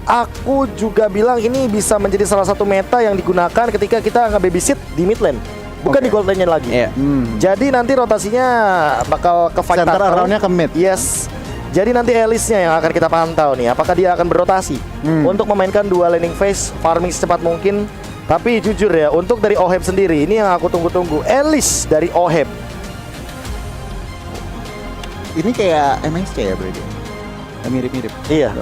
aku juga bilang ini bisa menjadi salah satu meta yang digunakan ketika kita nge-babysit di mid lane. Bukan di gold lane-nya lagi. Jadi nanti rotasinya bakal ke fight center around-nya ke mid. Yes. Jadi nanti Alice-nya yang akan kita pantau nih, apakah dia akan berotasi untuk memainkan dua laning phase, farming secepat mungkin. Tapi jujur ya, untuk dari Oheb sendiri, ini yang aku tunggu-tunggu. Alice dari Oheb. Ini kayak MSC ya berarti. Mirip-mirip. Iya.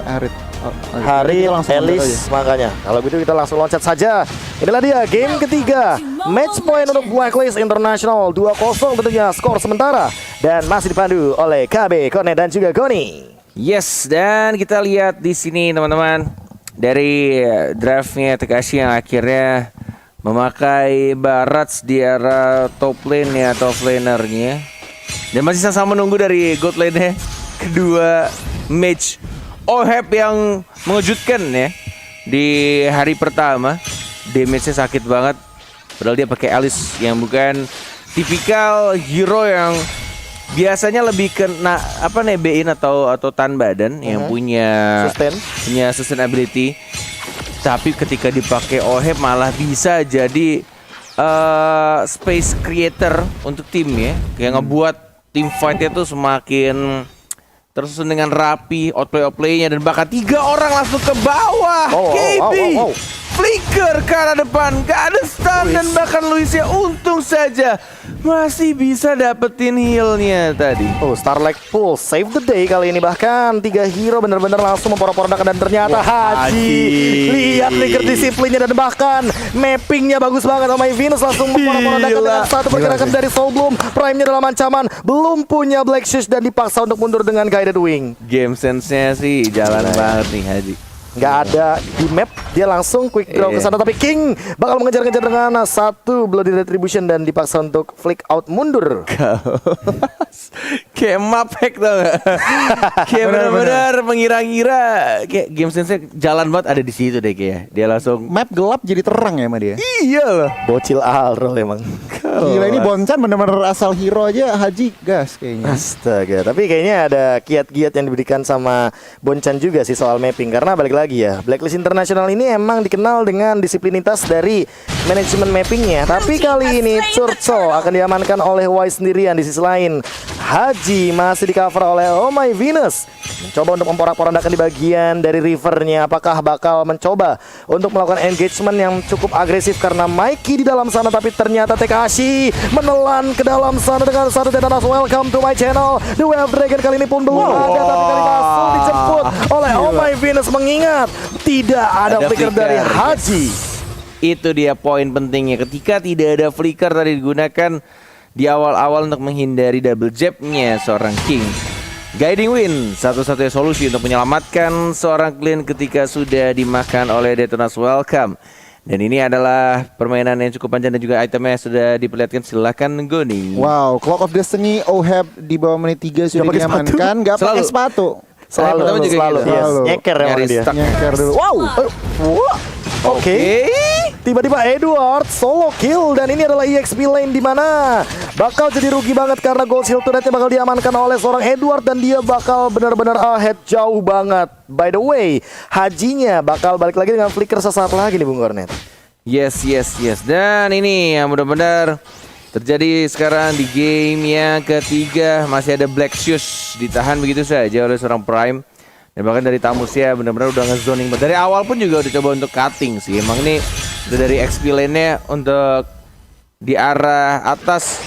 Hari Alice, makanya kalau gitu kita langsung loncat saja. Inilah dia game ketiga, match point untuk Blacklist International 2-0 tentunya skor sementara dan masih dipandu oleh KB, Cornet dan juga Goni. Yes, dan kita lihat di sini teman-teman dari draftnya Tekashi yang akhirnya memakai Barats di arah top lane ya, top lanernya, dan masih sama menunggu dari gold lane-nya kedua match. Oheb yang mengejutkan ya di hari pertama, damage-nya sakit banget. Padahal dia pakai Alice yang bukan tipikal hero yang biasanya lebih kena nebein atau tahan badan yang punya sustainability. Tapi ketika dipakai Oheb malah bisa jadi space creator untuk tim ya, kayak ngebuat tim fight-nya tuh semakin tersusun dengan rapi, outplay-nya, dan bahkan 3 orang langsung ke bawah. KB flicker ke arah depan, gak ada stun, dan bahkan Luisnya untung saja masih bisa dapetin healnya tadi. Starlight Pool save the day kali ini, bahkan 3 hero benar-benar langsung memporak-porandakan, dan ternyata Haji. Lihat trigger disiplinnya dan bahkan mappingnya bagus banget. My Venus langsung memporak-porandakan dengan satu pergerakan dari Soulbloom. Prime-nya dalam ancaman, belum punya Black Shoes dan dipaksa untuk mundur dengan Guided Wing. Game sense-nya sih jalan banget nih Haji. Nggak ada di map, dia langsung quick draw ke sana, tapi King bakal mengejar-ngejar dengan satu Bloody Retribution dan dipaksa untuk flick out mundur. Kayak map hack tau gak? Kayak benar-benar mengira-ngira kayak game sense jalan banget ada di situ deh kayak. Dia langsung map gelap jadi terang ya sama dia. Iya loh. Bocil Alrol emang. Gila, ini Bonchan bener-bener asal hero aja Haji gas kayaknya. Astaga, tapi kayaknya ada kiat-kiat yang diberikan sama Bonchan juga sih soal mapping. Karena balik lagi ya, Blacklist International ini emang dikenal dengan disiplinitas dari manajemen mappingnya. Tapi kali ini Churchill akan diamankan oleh Wise sendirian. Di sisi lain, Haji masih di cover oleh Oh My Venus, mencoba untuk memporak-porandakan di bagian dari rivernya. Apakah bakal mencoba untuk melakukan engagement yang cukup agresif karena Mikey di dalam sana, tapi ternyata Tekashi menelan ke dalam sana dengan satu tetanus. Welcome to my channel. The Wave Dragon kali ini pun belum ada, tapi kali langsung dijemput oleh Oh My Venus, mengingat tidak ada flicker dari Haji. Itu dia poin pentingnya, ketika tidak ada flicker tadi digunakan di awal-awal untuk menghindari double jab-nya seorang King. Guiding Wind satu-satunya solusi untuk menyelamatkan seorang clean ketika sudah dimakan oleh Detonas Welcome. Dan ini adalah permainan yang cukup panjang dan juga itemnya sudah diperlihatkan. Silakan Goni. Wow, Clock of Destiny Oheb di bawah menit 3 sudah diamankan. Gak pakai sepatu. Selalu. Nyeker emang dia. Nyeker dulu. Wow. Oke. Tiba-tiba Edward solo kill, dan ini adalah EXP lane di mana bakal jadi rugi banget karena gold shield turretnya bakal diamankan oleh seorang Edward dan dia bakal benar-benar ahead jauh banget. By the way, Hajinya bakal balik lagi dengan flicker sesaat lagi nih Bung Cornet. Yes. Dan ini yang benar-benar terjadi sekarang di game yang ketiga. Masih ada Black Shoes ditahan begitu saja oleh seorang Prime. Dan bahkan dari Tamusya benar-benar udah ngezoning. Dari awal pun juga udah coba untuk cutting sih. Emang ini udah dari XP lane-nya untuk di arah atas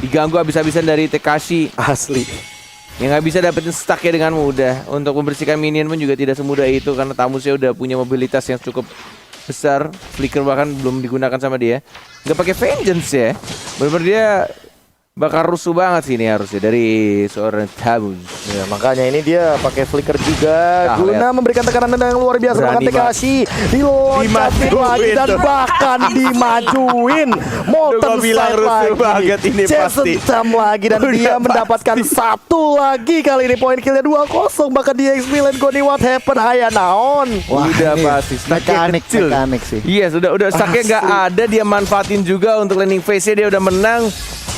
diganggu habis-habisan dari Tekashi. Asli. Yang nggak bisa dapetin stacknya dengan mudah. Untuk membersihkan minion pun juga tidak semudah itu karena Tamusya udah punya mobilitas yang cukup besar. Flicker bahkan belum digunakan sama dia. Nggak pakai Vengeance ya. Bener-bener dia bakal rusuh banget sih ini harusnya dari seorang Tamus. Ya, makanya ini dia pakai flicker juga guna memberikan tekanan yang luar biasa. Bahkan Tekashi diloncatin lagi dan bahkan dimajuin. Molten Side lagi, Jason Tam lagi, dan dia mendapatkan satu lagi. Kali ini poin killnya 2-0. Bahkan dia XP lane Goni, what happened Haya naon. Udah pasti mekanik sih. Iya, sudah stacknya nggak ada, dia manfaatin juga untuk landing phase-nya, dia udah menang.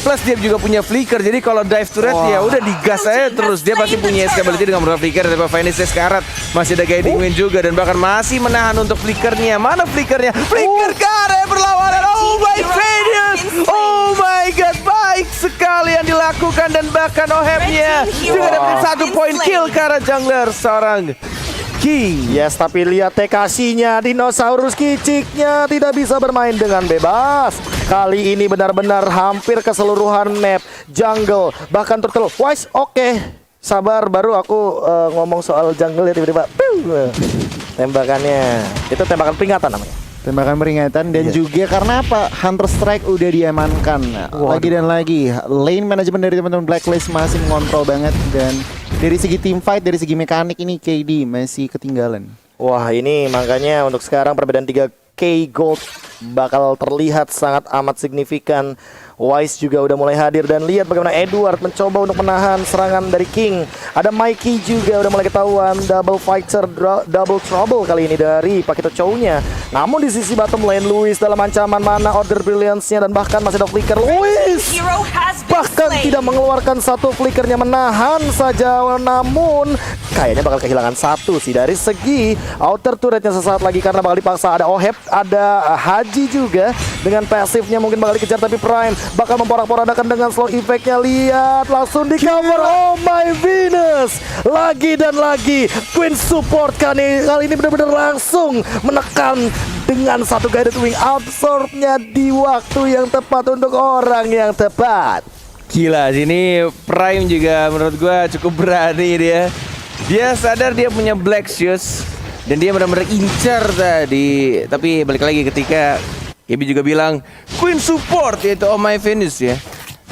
Plus dia juga punya flicker. Jadi kalau dive turret ya udah digas aja terus. Dia pasti punya escapability dengan beberapa flicker. Tapi Finesse sekarat masih ada guiding wind juga dan bahkan masih menahan untuk flickernya. Mana flickernya? Flicker Kare berlawanan. Oh my goodness. Oh my god, baik sekali yang dilakukan dan bahkan Ohebnya juga dapat 1 poin kill ke arah jungler seorang King. Yes, tapi lihat TKC-nya, dinosaurus kiciknya tidak bisa bermain dengan bebas. Kali ini benar-benar hampir keseluruhan map jungle, bahkan turtle. Wise, oke. Sabar, baru aku ngomong soal jungle ya tiba-tiba. Tembakannya, itu tembakan peringatan namanya. Tembakan peringatan dan juga karena apa? Hunter Strike udah diamankan. Lagi dan lagi lane manajemen dari teman-teman Blacklist masih mengontrol banget dan dari segi team fight, dari segi mekanik ini KD masih ketinggalan. Wah, ini makanya untuk sekarang perbedaan 3K gold bakal terlihat sangat amat signifikan. Wise juga udah mulai hadir dan lihat bagaimana Edward mencoba untuk menahan serangan dari King. Ada Mikey juga udah mulai ketahuan, double fighter, double trouble kali ini dari Pakito Chow-nya. Namun di sisi bottom lane Luis dalam ancaman mana order brilliance-nya dan bahkan masih ada flicker. Luis bahkan tidak mengeluarkan satu flickernya, menahan saja, namun kayaknya bakal kehilangan satu sih dari segi outer turretnya sesaat lagi karena bakal dipaksa. Ada Oheb, ada Haji juga dengan pasifnya mungkin bakal dikejar, tapi Prime bakal memporak-porandakan dengan slow effect-nya. Lihat langsung di cover. Oh my Venus, lagi dan lagi Queen support kali ini benar-benar langsung menekan dengan satu guided wing, absorb-nya di waktu yang tepat untuk orang yang tepat. Gila, sini Prime juga menurut gua cukup berani dia. Dia sadar dia punya Black Shoes dan dia benar-benar incar tadi. Tapi balik lagi ketika Gaby juga bilang Queen support yaitu Oh My Venus ya.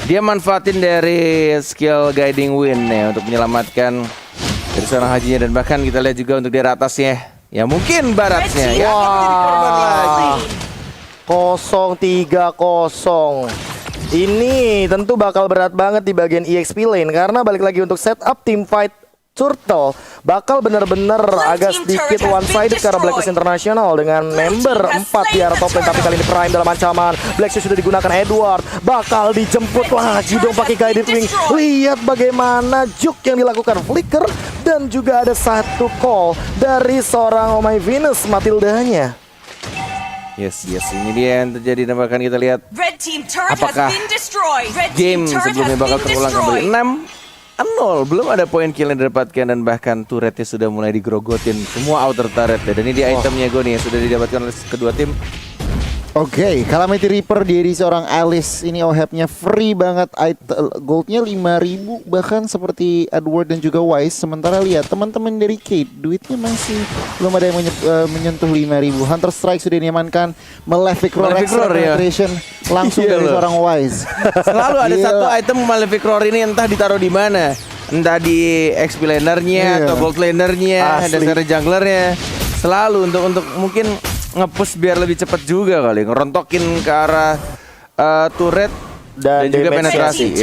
Dia manfaatin dari skill guiding wind ya untuk menyelamatkan dari seorang Hajinya dan bahkan kita lihat juga untuk di atasnya ya mungkin baratnya ya. Wah, 0-3-0. Ini tentu bakal berat banget di bagian EXP lane karena balik lagi untuk setup team fight Turtle bakal benar-benar agak sedikit one-sided karena Blacklist International dengan member 4 di arah top lane. Tapi kali ini Prime dalam ancaman, Blacklist sudah digunakan Edward, bakal dijemput lagi dong pakai guided wing. Lihat bagaimana juke yang dilakukan flicker dan juga ada satu call dari seorang Oh My Venus Matildanya. Yes, ini dia yang terjadi dan bahkan kita lihat apakah game sebelumnya bakal terulang kembali. 6-0, belum ada poin kill yang didapatkan dan bahkan turretnya sudah mulai digrogotin semua outer turret dan ini dia itemnya gue nih yang sudah didapatkan oleh kedua tim. Oke, Calamity Reaper dari seorang Alice ini Ohebnya free banget, goldnya 5.000 bahkan seperti Edward dan juga Wise. Sementara lihat teman-teman dari Kate duitnya masih belum ada yang menyentuh 5.000. Hunter Strike sudah diamankan, Malefic Roar penetration langsung dari seorang Wise. Selalu ada satu item Malefic Roar ini entah ditaruh di mana, entah di XP lanernya atau gold lanernya, ada secara junglernya. Selalu untuk mungkin nge-push biar lebih cepat juga kali, ngerontokin ke arah turret dan juga penetrasi.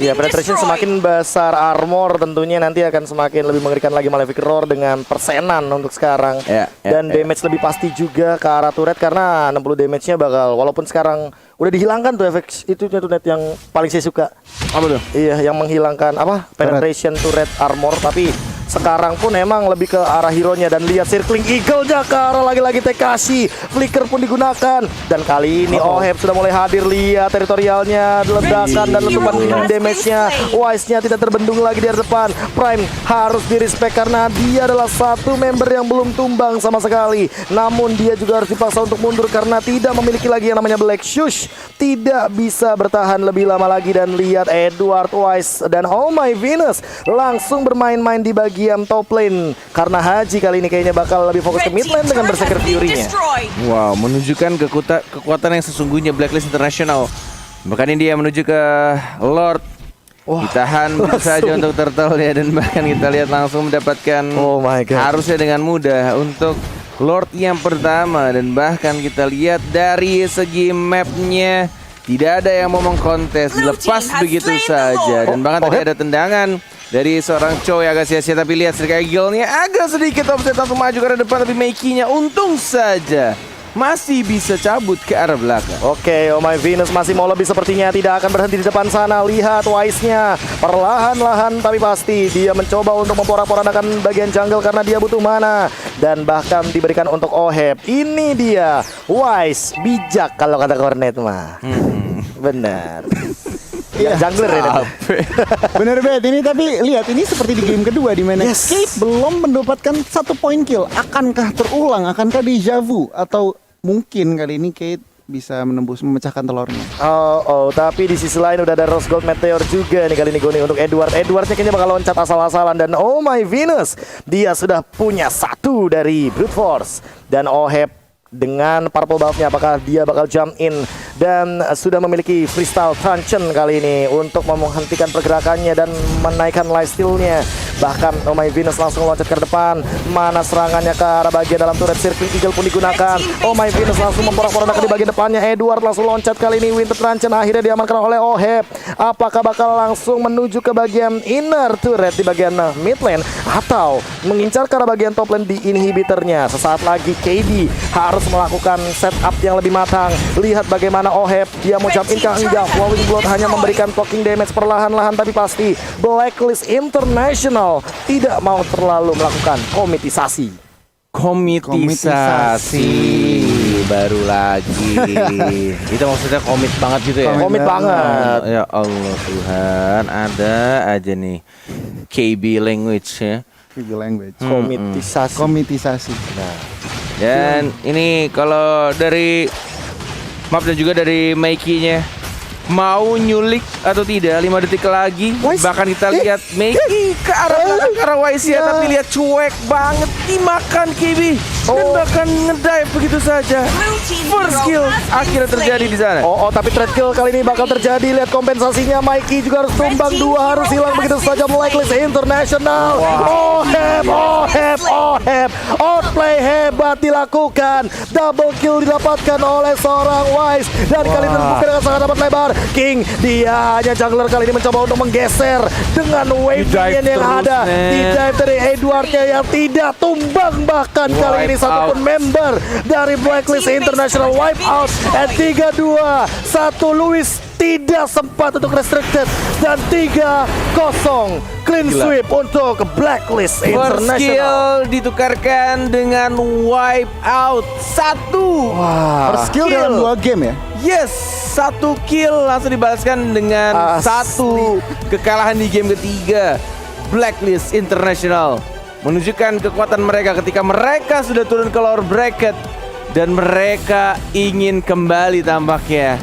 Ya, penetration semakin besar, armor tentunya nanti akan semakin lebih mengerikan lagi Malefic Roar dengan persenan untuk sekarang. Dan damage lebih pasti juga ke arah turret karena 60 damage-nya bakal, walaupun sekarang udah dihilangkan tuh efek itu net yang paling saya suka. Apa tuh? Iya, yang menghilangkan apa? Penetration turret armor, tapi sekarang pun emang lebih ke arah hero-nya dan lihat circling eagle-nya ke arah lagi-lagi TKC. Flicker pun digunakan dan kali ini Oheb sudah mulai hadir. Lihat teritorialnya, ledakan dan letupan damage-nya. Wise-nya tidak terbendung lagi di depan. Prime harus di-respect karena dia adalah satu member yang belum tumbang sama sekali. Namun dia juga harus dipaksa untuk mundur karena tidak memiliki lagi yang namanya Black Shoes. Tidak bisa bertahan lebih lama lagi dan lihat Edward, Wise dan Oh My Venus langsung bermain-main di bagian top lane karena Haji kali ini kayaknya bakal lebih fokus ke mid lane dengan Berserker Fury-nya. Wow, menunjukkan kekuatan yang sesungguhnya Blacklist International. Bahkan ini dia menuju ke Lord. Ditahan saja untuk turtle ya dan bahkan kita lihat langsung mendapatkan harusnya dengan mudah untuk Lord yang pertama dan bahkan kita lihat dari segi mapnya tidak ada yang mau mengkontes, dilepas begitu saja dan bahkan tadi ada tendangan dari seorang Chow yang agak sia-sia, tapi lihat Strike Eagle-nya agak sedikit offset langsung maju ke depan, tapi Mikey-nya untung saja masih bisa cabut ke arah belakang. Oke, Oh My Venus masih mau lebih, sepertinya tidak akan berhenti di depan sana. Lihat Wise-nya, perlahan-lahan tapi pasti dia mencoba untuk memporak-porandakan bagian jungle karena dia butuh mana. Dan bahkan diberikan untuk Oheb. Ini dia, Wise, bijak kalau kata Cornet mah. Benar. Ya, jungler ini. Bener banget ini, tapi lihat ini seperti di game kedua di mana Yes. Kate belum mendapatkan 1 point kill. Akankah terulang? Akankah deja vu? Atau mungkin kali ini Kate bisa menembus memecahkan telurnya? Tapi di sisi lain udah ada Rose Gold Meteor juga nih kali ini Goni untuk Edward. Edwardnya kayaknya bakal loncat asal-asalan, dan Oh My Venus, dia sudah punya 1 dari Brute Force. Dan Oheb dengan purple buff-nya, apakah dia bakal jump in dan sudah memiliki freestyle truncheon kali ini untuk menghentikan pergerakannya dan menaikkan lifesteal-nya. Bahkan Oh My Venus langsung loncat ke depan. Mana serangannya ke arah bagian dalam turret, Circling Eagle pun digunakan. Oh My Venus langsung memporak-porandakan di bagian depannya. Edward langsung loncat kali ini, Winter Truncheon akhirnya diamankan oleh Oheb. Apakah bakal langsung menuju ke bagian inner turret di bagian mid lane, atau mengincar ke arah bagian top lane di inhibitornya? Sesaat lagi KD harus melakukan setup yang lebih matang. Lihat bagaimana Oheb, dia mau jump in kah enggak. Flowing Blood hanya memberikan poking damage perlahan-lahan, tapi pasti Blacklist International tidak mau terlalu melakukan komitisasi. Komitisasi baru lagi. Itu maksudnya komit banget gitu ya. Komit banget. Ya Allah Tuhan, ada aja nih KB language ya. Video language. Komitisasi. Komitisasi. Dan ini kalau dari map dan juga dari Mikey-nya mau nyulik atau tidak 5 detik lagi. Wise. Bahkan kita lihat Mikey ke arah belakang, ke arah Wise ya, tapi lihat cuek banget dimakan KB dan bahkan ngedive begitu saja. First kill akhirnya terjadi di sana. Tapi threat kill kali ini bakal terjadi. Lihat kompensasinya, Mikey juga harus tumbang, 2 harus hilang begitu saja. Blacklist International. Oheb. Outplay hebat dilakukan. Double kill didapatkan oleh seorang Wise, dan kali ini terbuka dengan sangat dapat lebar. King, dia hanya jungler kali ini mencoba untuk menggeser dengan wave Di-dive minion yang terus, ada. man. Di dive dari Edwardnya yang tidak tumbang, bahkan kali ini Wipe satupun member dari Blacklist International wipe out. At 3-2, 1 Louis tidak sempat untuk restricted, dan 3-0 clean Gila. sweep untuk Blacklist First International. kill ditukarkan dengan wipe out 1. First kill dalam 2 game ya. Yes, 1 kill langsung dibalaskan dengan Asli. 1 kekalahan di game ketiga. Blacklist International menunjukkan kekuatan mereka ketika mereka sudah turun ke lower bracket, dan mereka ingin kembali tampaknya